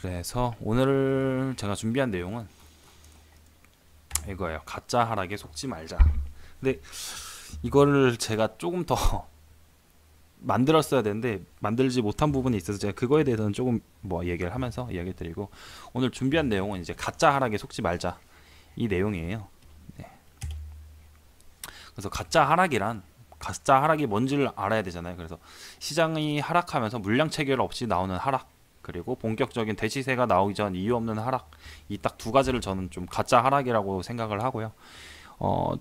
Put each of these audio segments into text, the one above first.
그래서 오늘 제가 준비한 내용은 이거예요. 가짜 하락에 속지 말자. 근데 이거를 제가 조금 더 만들었어야 되는데 만들지 못한 부분이 있어서 제가 그거에 대해서는 조금 뭐 얘기를 하면서 이야기 드리고, 오늘 준비한 내용은 이제 가짜 하락에 속지 말자 이 내용이에요. 네. 그래서 가짜 하락이 뭔지를 알아야 되잖아요. 그래서 시장이 하락하면서 물량 체결 없이 나오는 하락, 그리고 본격적인 대시세가 나오기 전 이유 없는 하락, 이 딱 두 가지를 저는 좀 가짜 하락이라고 생각을 하고요.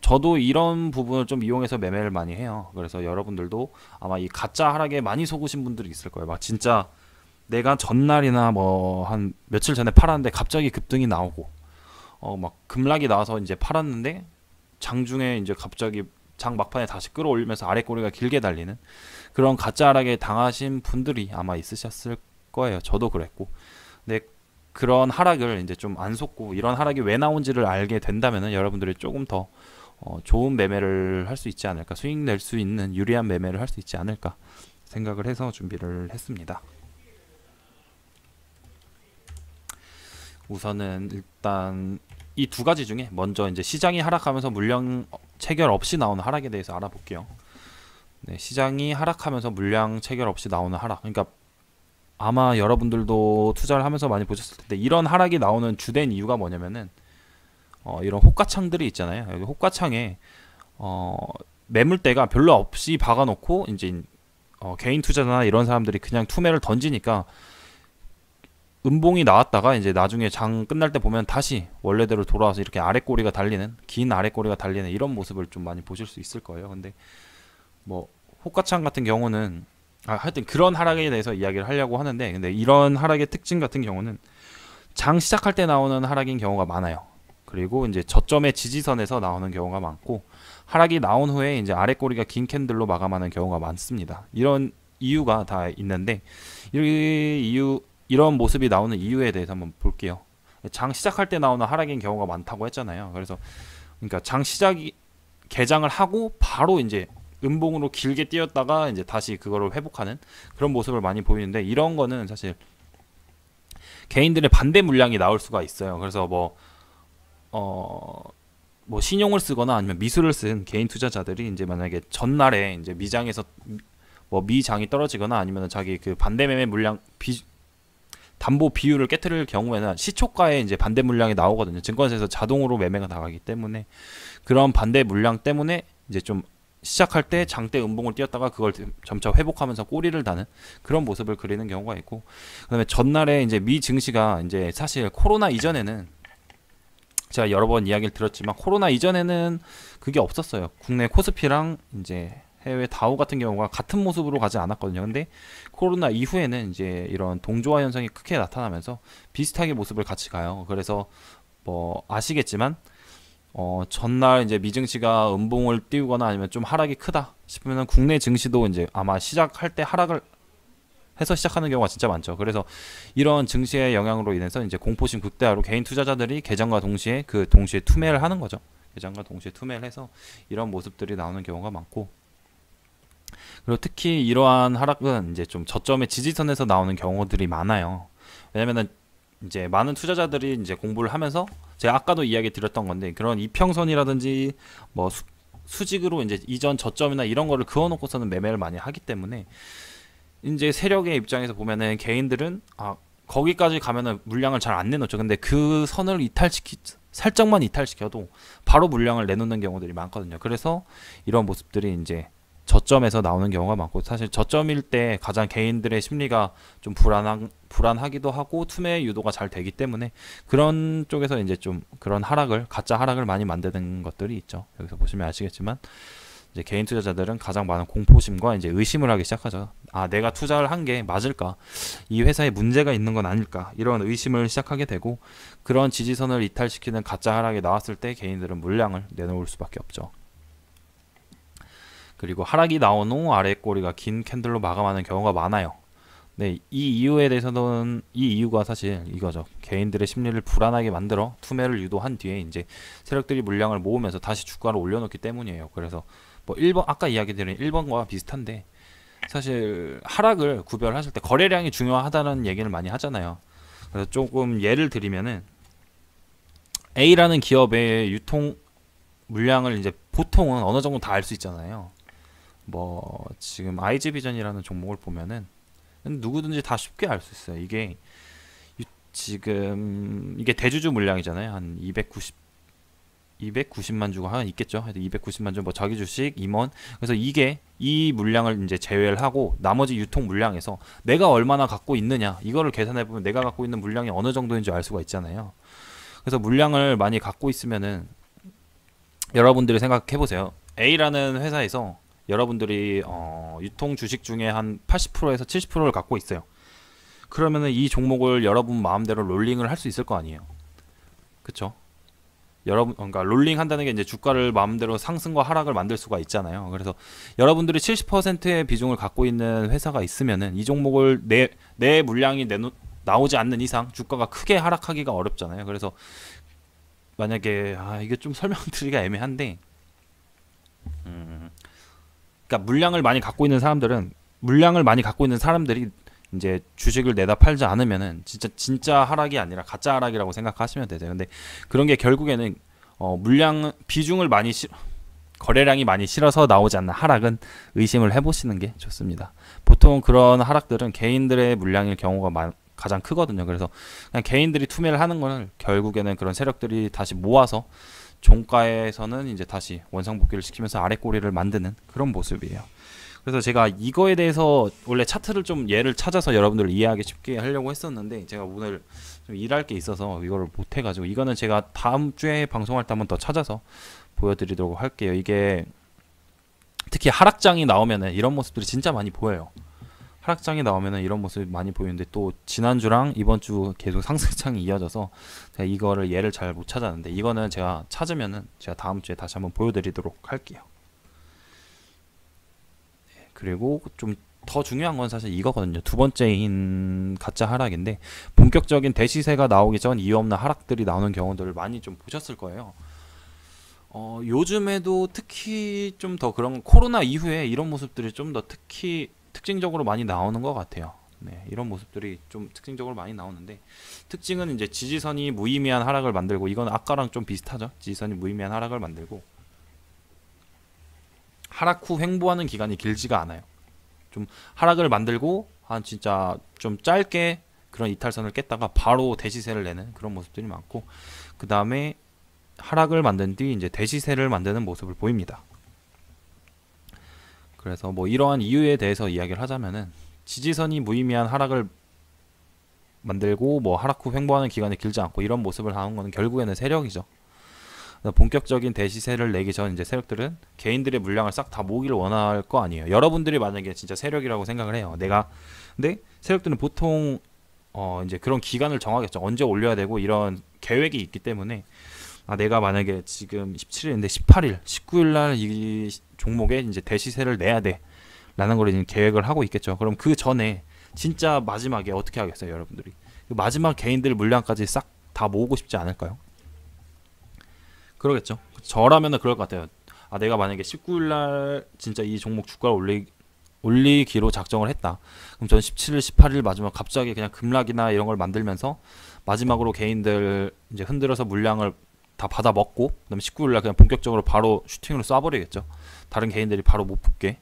저도 이런 부분을 좀 이용해서 매매를 많이 해요. 그래서 여러분들도 아마 이 가짜 하락에 많이 속으신 분들이 있을 거예요. 막 진짜 내가 전날이나 뭐 한 며칠 전에 팔았는데 갑자기 급등이 나오고, 막 급락이 나와서 이제 팔았는데 장중에 이제 갑자기 장 막판에 다시 끌어올리면서 아래 꼬리가 길게 달리는 그런 가짜 하락에 당하신 분들이 아마 있으셨을 거예요. 저도 그랬고. 근데 그런 하락을 이제 좀 안 속고 이런 하락이 왜 나온지를 알게 된다면은 여러분들이 조금 더 좋은 매매를 할 수 있지 않을까, 수익 낼 수 있는 유리한 매매를 할 수 있지 않을까 생각을 해서 준비를 했습니다. 우선은 일단 이 두 가지 중에 먼저 이제 시장이 하락하면서 물량 체결 없이 나오는 하락에 대해서 알아볼게요. 네, 시장이 하락하면서 물량 체결 없이 나오는 하락. 그러니까 아마 여러분들도 투자를 하면서 많이 보셨을 텐데, 이런 하락이 나오는 주된 이유가 뭐냐면은 이런 호가창들이 있잖아요. 여기 호가창에 매물대가 별로 없이 박아놓고 이제 개인 투자자나 이런 사람들이 그냥 투매를 던지니까 음봉이 나왔다가 이제 나중에 장 끝날 때 보면 다시 원래대로 돌아와서 이렇게 아랫꼬리가 달리는, 긴 아랫꼬리가 달리는 이런 모습을 좀 많이 보실 수 있을 거예요. 근데 뭐 호가창 같은 경우는 하여튼 그런 하락에 대해서 이야기를 하려고 하는데, 근데 이런 하락의 특징 같은 경우는 장 시작할 때 나오는 하락인 경우가 많아요. 그리고 이제 저점의 지지선에서 나오는 경우가 많고, 하락이 나온 후에 이제 아랫꼬리가 긴 캔들로 마감하는 경우가 많습니다. 이런 이유가 다 있는데, 이런 모습이 나오는 이유에 대해서 한번 볼게요. 장 시작할 때 나오는 하락인 경우가 많다고 했잖아요. 그래서 그러니까 장 시작이 개장을 하고 바로 이제 음봉으로 길게 뛰었다가 이제 다시 그거를 회복하는 그런 모습을 많이 보이는데, 이런 거는 사실 개인들의 반대 물량이 나올 수가 있어요. 그래서 뭐 신용을 쓰거나 아니면 미수를 쓴 개인 투자자들이 이제 만약에 전날에 이제 미장에서 뭐 미장이 떨어지거나 아니면 자기 그 반대 매매 물량 담보 비율을 깨트릴 경우에는 시초가에 이제 반대 물량이 나오거든요. 증권사에서 자동으로 매매가 나가기 때문에 그런 반대 물량 때문에 이제 좀 시작할 때 장대 음봉을 띄었다가 그걸 점차 회복하면서 꼬리를 다는 그런 모습을 그리는 경우가 있고, 그다음에 전날에 이제 미 증시가 이제 사실 코로나 이전에는 제가 여러 번 이야기를 들었지만 코로나 이전에는 그게 없었어요. 국내 코스피랑 이제 해외 다우 같은 경우가 같은 모습으로 가지 않았거든요. 근데 코로나 이후에는 이제 이런 동조화 현상이 크게 나타나면서 비슷하게 모습을 같이 가요. 그래서 뭐 아시겠지만 전날 이제 미증시가 음봉을 띄우거나 아니면 좀 하락이 크다 싶으면 국내 증시도 이제 아마 시작할 때 하락을 해서 시작하는 경우가 진짜 많죠. 그래서 이런 증시의 영향으로 인해서 이제 공포심 극대화로 개인 투자자들이 개장과 동시에 동시에 투매를 하는 거죠. 개장과 동시에 투매를 해서 이런 모습들이 나오는 경우가 많고, 그리고 특히 이러한 하락은 이제 좀 저점의 지지선에서 나오는 경우들이 많아요. 왜냐면은 이제 많은 투자자들이 이제 공부를 하면서 제가 아까도 이야기 드렸던 건데, 그런 이평선이라든지 뭐 수직으로 이제 이전 저점이나 이런 거를 그어놓고서는 매매를 많이 하기 때문에 이제 세력의 입장에서 보면은 개인들은 거기까지 가면은 물량을 잘 안 내놓죠. 근데 그 선을 살짝만 이탈시켜도 바로 물량을 내놓는 경우들이 많거든요. 그래서 이런 모습들이 이제 저점에서 나오는 경우가 많고, 사실 저점일 때 가장 개인들의 심리가 좀 불안하기도 하고 투매 유도가 잘 되기 때문에 그런 쪽에서 이제 좀 그런 가짜 하락을 많이 만드는 것들이 있죠. 여기서 보시면 아시겠지만 이제 개인 투자자들은 가장 많은 공포심과 이제 의심을 하기 시작하죠. 내가 투자를 한 게 맞을까? 이 회사에 문제가 있는 건 아닐까? 이런 의심을 시작하게 되고, 그런 지지선을 이탈시키는 가짜 하락이 나왔을 때 개인들은 물량을 내놓을 수밖에 없죠. 그리고 하락이 나온 후 아래 꼬리가 긴 캔들로 마감하는 경우가 많아요. 네, 이 이유가 사실 이거죠. 개인들의 심리를 불안하게 만들어 투매를 유도한 뒤에 이제 세력들이 물량을 모으면서 다시 주가를 올려놓기 때문이에요. 그래서 뭐 1번 아까 이야기 드린 1번과 비슷한데, 사실 하락을 구별하실 때 거래량이 중요하다는 얘기를 많이 하잖아요. 그래서 조금 예를 들면은 A라는 기업의 유통 물량을 이제 보통은 어느 정도 다 알 수 있잖아요. 뭐 지금 IG비전이라는 종목을 보면은 누구든지 다 쉽게 알 수 있어요. 이게 지금 이게 대주주 물량이잖아요. 한 290만 주가 한 있겠죠. 290만 주 뭐 자기 주식 임원. 그래서 이게 이 물량을 이제 제외를 하고 나머지 유통 물량에서 내가 얼마나 갖고 있느냐 이거를 계산해 보면 내가 갖고 있는 물량이 어느 정도인지 알 수가 있잖아요. 그래서 물량을 많이 갖고 있으면은 여러분들이 생각해 보세요. A라는 회사에서 여러분들이 유통 주식 중에 한 80%에서 70%를 갖고 있어요. 그러면은 이 종목을 여러분 마음대로 롤링을 할 수 있을 거 아니에요. 그쵸? 여러분, 그러니까 롤링 한다는 게 이제 주가를 마음대로 상승과 하락을 만들 수가 있잖아요. 그래서 여러분들이 70%의 비중을 갖고 있는 회사가 있으면은 이 종목을 내 물량이 나오지 않는 이상 주가가 크게 하락하기가 어렵잖아요. 그래서 만약에 이게 좀 설명드리기가 애매한데, 그러니까 물량을 많이 갖고 있는 사람들이 이제 주식을 내다 팔지 않으면은 진짜 하락이 아니라 가짜 하락이라고 생각하시면 되죠. 근데 그런 게 결국에는 물량 비중을 거래량이 많이 실어서 나오지 않는 하락은 의심을 해보시는 게 좋습니다. 보통 그런 하락들은 개인들의 물량일 경우가 가장 크거든요. 그래서 그냥 개인들이 투매를 하는 거는 결국에는 그런 세력들이 다시 모아서 종가에서는 이제 다시 원상복귀를 시키면서 아래 꼬리를 만드는 그런 모습이에요. 그래서 제가 이거에 대해서 원래 차트를 좀 예를 찾아서 여러분들을 이해하기 쉽게 하려고 했었는데 제가 오늘 좀 일할 게 있어서 이거를 못 해가지고 이거는 제가 다음 주에 방송할 때 한번 더 찾아서 보여드리도록 할게요. 이게 특히 하락장이 나오면은 이런 모습들이 진짜 많이 보여요. 하락장이 나오면은 이런 모습이 많이 보이는데 또 지난주랑 이번주 계속 상승장이 이어져서 제가 이거를 예를 잘 못 찾았는데 이거는 제가 찾으면은 제가 다음 주에 다시 한번 보여드리도록 할게요. 그리고 좀 더 중요한 건 사실 이거거든요. 두 번째인 가짜 하락인데 본격적인 대시세가 나오기 전 이유 없는 하락들이 나오는 경우들을 많이 좀 보셨을 거예요. 요즘에도 특히 좀 더 그런 코로나 이후에 이런 모습들이 좀 더 특히 특징적으로 많이 나오는 것 같아요. 네, 이런 모습들이 좀 특징적으로 많이 나오는데 특징은 이제 지지선이 무의미한 하락을 만들고 이건 아까랑 좀 비슷하죠. 지지선이 무의미한 하락을 만들고 하락 후 횡보하는 기간이 길지가 않아요. 좀 하락을 만들고 한 진짜 좀 짧게 그런 이탈선을 깼다가 바로 대시세를 내는 그런 모습들이 많고 그 다음에 하락을 만든 뒤 이제 대시세를 만드는 모습을 보입니다. 그래서 뭐 이러한 이유에 대해서 이야기를 하자면은 지지선이 무의미한 하락을 만들고 뭐 하락 후 횡보하는 기간이 길지 않고 이런 모습을 하는 거는 결국에는 세력이죠. 본격적인 대시세를 내기 전 이제 세력들은 개인들의 물량을 싹 다 모으기를 원할 거 아니에요. 여러분들이 만약에 진짜 세력이라고 생각을 해요. 근데 세력들은 보통 이제 그런 기간을 정하겠죠. 언제 올려야 되고 이런 계획이 있기 때문에 내가 만약에 지금 17일인데 18일, 19일 날 이 종목에 이제 대시세를 내야 돼. 라는 걸 이제 계획을 하고 있겠죠. 그럼 그 전에 진짜 마지막에 어떻게 하겠어요, 여러분들이? 그 마지막 개인들 물량까지 싹 다 모으고 싶지 않을까요? 그러겠죠. 저라면은 그럴 것 같아요. 내가 만약에 19일 날 진짜 이 종목 주가를 올리기로 작정을 했다. 그럼 저는 17일, 18일 마지막 갑자기 그냥 급락이나 이런 걸 만들면서 마지막으로 개인들 이제 흔들어서 물량을 다 받아 먹고 그다음에 19일 날 그냥 본격적으로 바로 슈팅으로 쏴버리겠죠. 다른 개인들이 바로 못 붙게.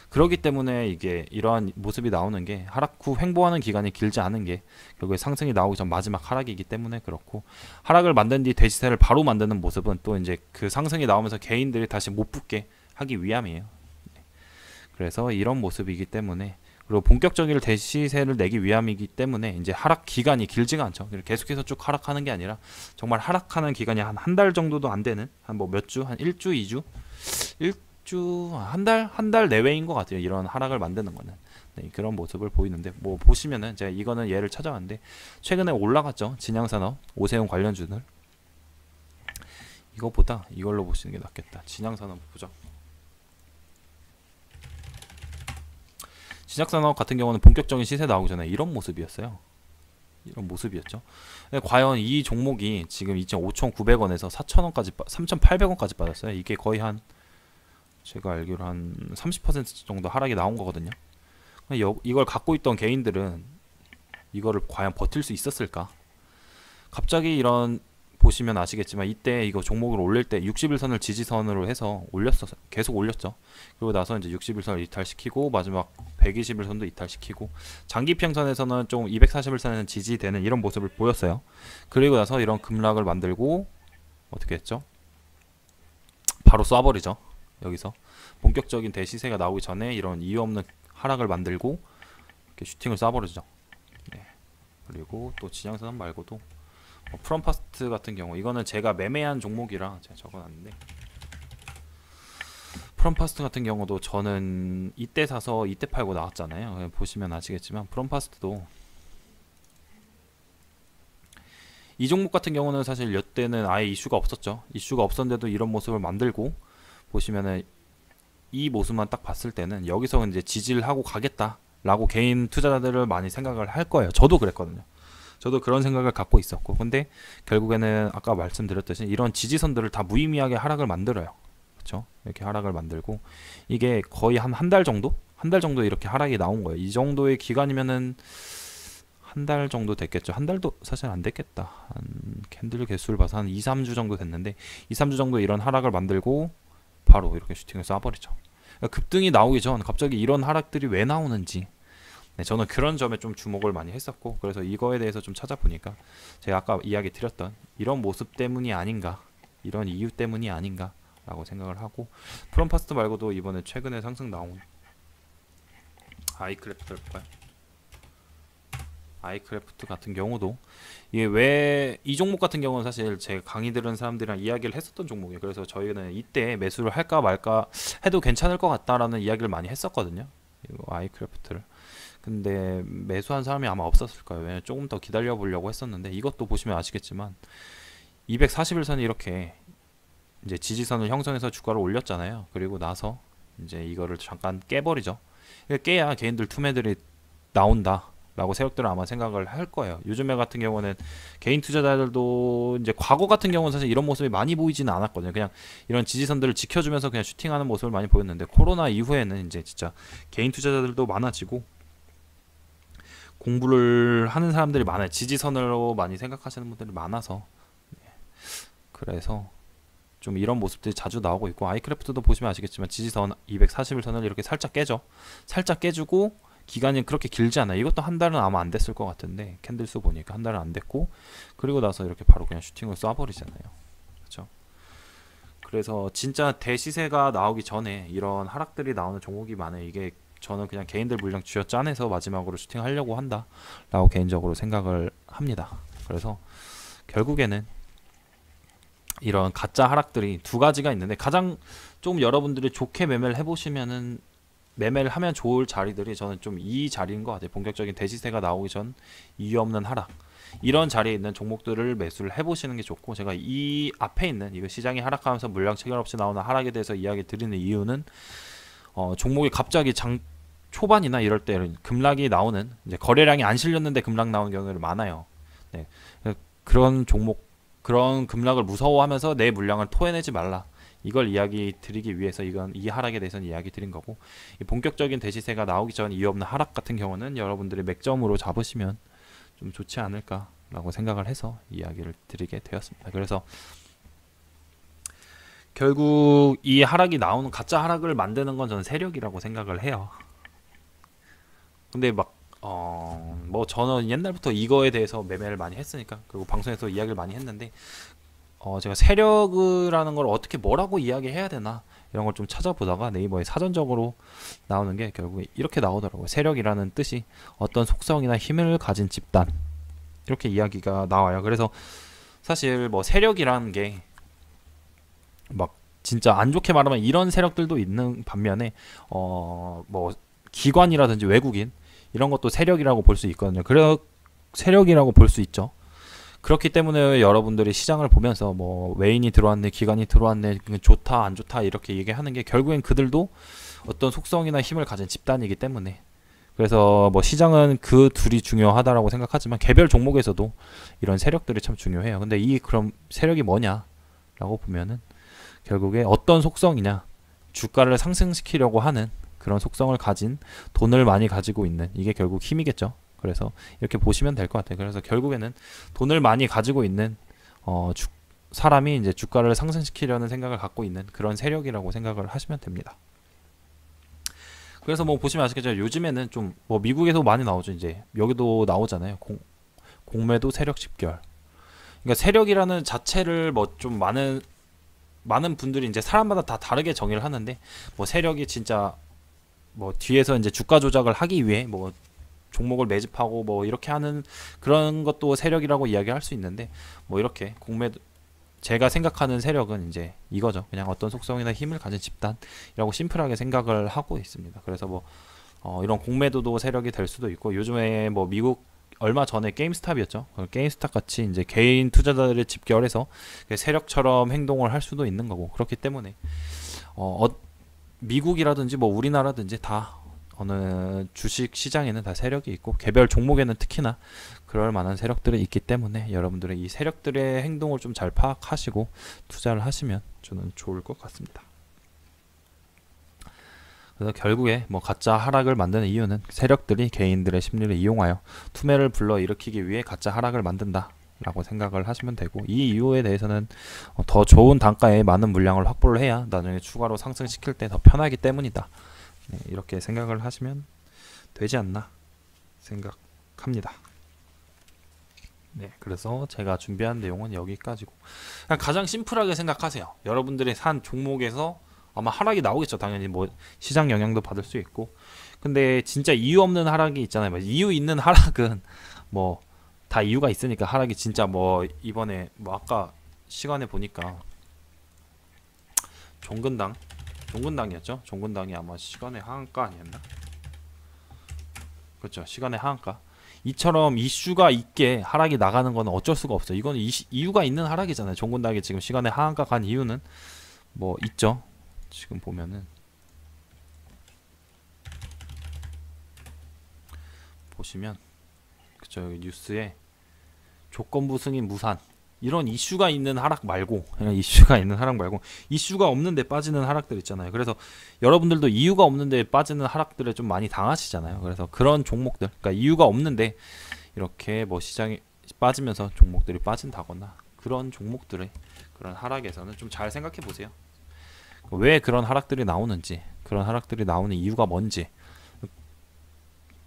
그렇기 때문에 이게 이러한 모습이 나오는 게 하락 후 횡보하는 기간이 길지 않은 게 결국에 상승이 나오기 전 마지막 하락이기 때문에 그렇고 하락을 만든 뒤 대시세를 바로 만드는 모습은 또 이제 그 상승이 나오면서 개인들이 다시 못 붙게 하기 위함이에요. 그래서 이런 모습이기 때문에 그리고 본격적인 대시세를 내기 위함이기 때문에 이제 하락 기간이 길지가 않죠. 계속해서 쭉 하락하는 게 아니라 정말 하락하는 기간이 한 달 정도도 안 되는 한 뭐 몇 주, 한 1주, 2주, 한 달 내외인 것 같아요. 이런 하락을 만드는 거는. 네, 그런 모습을 보이는데 뭐 보시면은 제가 이거는 예를 찾아왔는데 최근에 올라갔죠. 진양산업, 오세훈 관련주들. 이것보다 이걸로 보시는 게 낫겠다. 진양산업 보죠. 진양산업 같은 경우는 본격적인 시세 나오기 전에 이런 모습이었어요. 이런 모습이었죠. 근데 과연 이 종목이 지금 5,900원에서 4,000원까지 3,800원까지 빠졌어요. 이게 거의 한 제가 알기로 한 30% 정도 하락이 나온 거거든요. 이걸 갖고 있던 개인들은 이거를 과연 버틸 수 있었을까? 갑자기 이런 보시면 아시겠지만 이때 이거 종목을 올릴 때 60일선을 지지선으로 해서 올렸어 계속 올렸죠. 그리고 나서 이제 60일선을 이탈시키고 마지막 120일선도 이탈시키고 장기 평선에서는 좀 240일선에는 지지되는 이런 모습을 보였어요. 그리고 나서 이런 급락을 만들고 어떻게 했죠? 바로 쏴버리죠. 여기서 본격적인 대시세가 나오기 전에 이런 이유 없는 하락을 만들고 이렇게 슈팅을 쏴버리죠. 네. 그리고 또 진양선 말고도 프롬파스트 같은 경우 이거는 제가 매매한 종목이라 제가 적어놨는데 프롬파스트 같은 경우도 저는 이때 사서 이때 팔고 나왔잖아요. 보시면 아시겠지만 프롬파스트도 이 종목 같은 경우는 사실 이때는 아예 이슈가 없었죠. 이슈가 없었는데도 이런 모습을 만들고 보시면은 이 모습만 딱 봤을 때는 여기서 이제 지지를 하고 가겠다 라고 개인 투자자들을 많이 생각을 할 거예요. 저도 그랬거든요. 저도 그런 생각을 갖고 있었고, 근데 결국에는 아까 말씀드렸듯이 이런 지지선들을 다 무의미하게 하락을 만들어요. 그렇죠? 이렇게 하락을 만들고 이게 거의 한 달 정도? 한 달 정도 이렇게 하락이 나온 거예요. 이 정도의 기간이면은 한 달 정도 됐겠죠. 한 달도 사실 안 됐겠다. 한 캔들 개수를 봐서 한 2, 3주 정도 됐는데 2, 3주 정도 이런 하락을 만들고 바로 이렇게 슈팅을 쏴버리죠. 그러니까 급등이 나오기 전 갑자기 이런 하락들이 왜 나오는지, 네, 저는 그런 점에 좀 주목을 많이 했었고, 그래서 이거에 대해서 좀 찾아보니까 제가 아까 이야기 드렸던 이런 모습 때문이 아닌가, 이런 이유 때문이 아닌가 라고 생각을 하고, 프롬파스트 말고도 이번에 최근에 상승 나온 아이크래프트 볼까요? 아이크래프트 같은 경우도 이게 왜 이 종목 같은 경우는 사실 제가 강의 들은 사람들이랑 이야기를 했었던 종목이에요. 그래서 저희는 이때 매수를 할까 말까 해도 괜찮을 것 같다라는 이야기를 많이 했었거든요. 이거 아이크래프트를. 근데 매수한 사람이 아마 없었을 거예요. 왜냐면 조금 더 기다려 보려고 했었는데, 이것도 보시면 아시겠지만 241선이 이렇게 이제 지지선을 형성해서 주가를 올렸잖아요. 그리고 나서 이제 이거를 잠깐 깨버리죠. 깨야 개인들 투매들이 나온다 라고 세력들은 아마 생각을 할 거예요. 요즘에 같은 경우는 개인 투자자들도 이제 과거 같은 경우는 사실 이런 모습이 많이 보이지는 않았거든요. 그냥 이런 지지선들을 지켜주면서 그냥 슈팅하는 모습을 많이 보였는데, 코로나 이후에는 이제 진짜 개인 투자자들도 많아지고 공부를 하는 사람들이 많아요. 지지선으로 많이 생각하시는 분들이 많아서, 그래서 좀 이런 모습들이 자주 나오고 있고, 아이크래프트도 보시면 아시겠지만 지지선 241선을 이렇게 살짝 깨죠. 살짝 깨주고 기간이 그렇게 길지 않아요. 이것도 한 달은 아마 안 됐을 것 같은데, 캔들 수 보니까 한 달은 안 됐고, 그리고 나서 이렇게 바로 그냥 슈팅을 쏴버리잖아요. 그렇죠? 그래서 진짜 대시세가 나오기 전에 이런 하락들이 나오는 종목이 많아요. 이게 저는 그냥 개인들 물량 쥐어 짜내서 마지막으로 슈팅하려고 한다 라고 개인적으로 생각을 합니다. 그래서 결국에는 이런 가짜 하락들이 두 가지가 있는데, 가장 좀 여러분들이 좋게 매매를 해보시면은, 매매를 하면 좋을 자리들이 저는 좀 이 자리인 것 같아요. 본격적인 대시세가 나오기 전 이유 없는 하락, 이런 자리에 있는 종목들을 매수를 해보시는 게 좋고, 제가 이 앞에 있는 이거 시장이 하락하면서 물량 체결 없이 나오는 하락에 대해서 이야기 드리는 이유는 종목이 갑자기 초반이나 이럴 때 급락이 나오는, 이제 거래량이 안 실렸는데 급락 나오는 경우가 많아요. 네. 그런 종목, 그런 급락을 무서워하면서 내 물량을 토해내지 말라, 이걸 이야기 드리기 위해서 이 하락에 대해서는 이야기 드린 거고, 이 본격적인 대시세가 나오기 전 이유 없는 하락 같은 경우는 여러분들이 맥점으로 잡으시면 좀 좋지 않을까 라고 생각을 해서 이야기를 드리게 되었습니다. 그래서 결국 이 하락이 나오는, 가짜 하락을 만드는 건 저는 세력이라고 생각을 해요. 근데 막 뭐 저는 옛날부터 이거에 대해서 매매를 많이 했으니까, 그리고 방송에서 이야기를 많이 했는데, 제가 세력이라는 걸 어떻게 뭐라고 이야기해야 되나 이런 걸 좀 찾아보다가 네이버에 사전적으로 나오는 게 결국에 이렇게 나오더라고요. 세력이라는 뜻이 어떤 속성이나 힘을 가진 집단, 이렇게 이야기가 나와요. 그래서 사실 뭐 세력이라는 게 막 진짜 안 좋게 말하면 이런 세력들도 있는 반면에 뭐 기관이라든지 외국인 이런 것도 세력이라고 볼 수 있거든요. 그래 세력이라고 볼 수 있죠. 그렇기 때문에 여러분들이 시장을 보면서 뭐 외인이 들어왔네, 기관이 들어왔네, 좋다 안 좋다 이렇게 얘기하는 게 결국엔 그들도 어떤 속성이나 힘을 가진 집단이기 때문에, 그래서 뭐 시장은 그 둘이 중요하다라고 생각하지만 개별 종목에서도 이런 세력들이 참 중요해요. 근데 그럼 세력이 뭐냐라고 보면은 결국에 어떤 속성이냐, 주가를 상승시키려고 하는 그런 속성을 가진, 돈을 많이 가지고 있는, 이게 결국 힘이겠죠. 그래서 이렇게 보시면 될 것 같아요. 그래서 결국에는 돈을 많이 가지고 있는 사람이 이제 주가를 상승시키려는 생각을 갖고 있는 그런 세력이라고 생각을 하시면 됩니다. 그래서 뭐 보시면 아시겠지만 요즘에는 좀 뭐 미국에도 많이 나오죠. 이제 여기도 나오잖아요. 공매도 세력 집결. 그러니까 세력이라는 자체를 뭐 좀 많은 분들이 이제 사람마다 다 다르게 정의를 하는데, 뭐 세력이 진짜 뭐 뒤에서 이제 주가 조작을 하기 위해 뭐 종목을 매집하고 뭐 이렇게 하는 그런 것도 세력이라고 이야기할 수 있는데, 뭐 이렇게 공매도, 제가 생각하는 세력은 이제 이거죠. 그냥 어떤 속성이나 힘을 가진 집단이라고 심플하게 생각을 하고 있습니다. 그래서 뭐 이런 공매도도 세력이 될 수도 있고, 요즘에 뭐 미국 얼마 전에 게임스탑이었죠. 게임스탑 같이 이제 개인 투자자들을 집결해서 세력처럼 행동을 할 수도 있는 거고, 그렇기 때문에 미국이라든지 뭐 우리나라든지 다 어느 주식 시장에는 다 세력이 있고, 개별 종목에는 특히나 그럴 만한 세력들이 있기 때문에 여러분들의 이 세력들의 행동을 좀 잘 파악하시고 투자를 하시면 저는 좋을 것 같습니다. 그래서 결국에 뭐 가짜 하락을 만드는 이유는 세력들이 개인들의 심리를 이용하여 투매를 불러일으키기 위해 가짜 하락을 만든다 라고 생각을 하시면 되고, 이 이유에 대해서는 더 좋은 단가에 많은 물량을 확보를 해야 나중에 추가로 상승시킬 때 더 편하기 때문이다. 네, 이렇게 생각을 하시면 되지 않나 생각합니다. 네, 그래서 제가 준비한 내용은 여기까지고, 그냥 가장 심플하게 생각하세요. 여러분들이 산 종목에서 아마 하락이 나오겠죠. 당연히 뭐 시장 영향도 받을 수 있고, 근데 진짜 이유 없는 하락이 있잖아요. 이유 있는 하락은 뭐 다 이유가 있으니까 하락이 진짜 뭐 이번에 뭐 아까 시간에 보니까 종근당이었죠. 종근당이 아마 시간의 하한가 아니었나? 그렇죠. 시간의 하한가. 이처럼 이슈가 있게 하락이 나가는 건 어쩔 수가 없어요. 이건 이유가 있는 하락이잖아요. 종근당이 지금 시간의 하한가 간 이유는 뭐 있죠. 지금 보면은 보시면 그쵸, 여기 뉴스에 조건부 승인 무산, 이런 이슈가 있는 하락 말고, 그냥 이슈가 있는 하락 말고 이슈가 없는데 빠지는 하락들 있잖아요. 그래서 여러분들도 이유가 없는데 빠지는 하락들에 좀 많이 당하시잖아요. 그래서 그런 종목들, 그러니까 이유가 없는데 이렇게 뭐 시장이 빠지면서 종목들이 빠진다거나 그런 종목들의 그런 하락에서는 좀 잘 생각해 보세요. 왜 그런 하락들이 나오는지, 그런 하락들이 나오는 이유가 뭔지,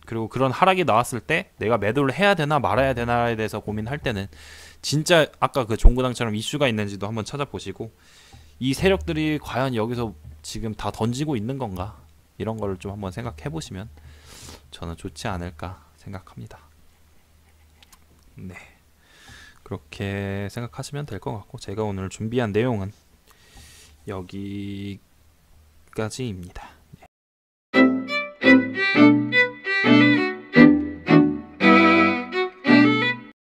그리고 그런 하락이 나왔을 때 내가 매도를 해야 되나 말아야 되나에 대해서 고민할 때는 진짜 아까 그 종구당처럼 이슈가 있는지도 한번 찾아보시고, 이 세력들이 과연 여기서 지금 다 던지고 있는 건가, 이런 거를 좀 한번 생각해 보시면 저는 좋지 않을까 생각합니다. 네, 그렇게 생각하시면 될 것 같고, 제가 오늘 준비한 내용은 여기까지입니다.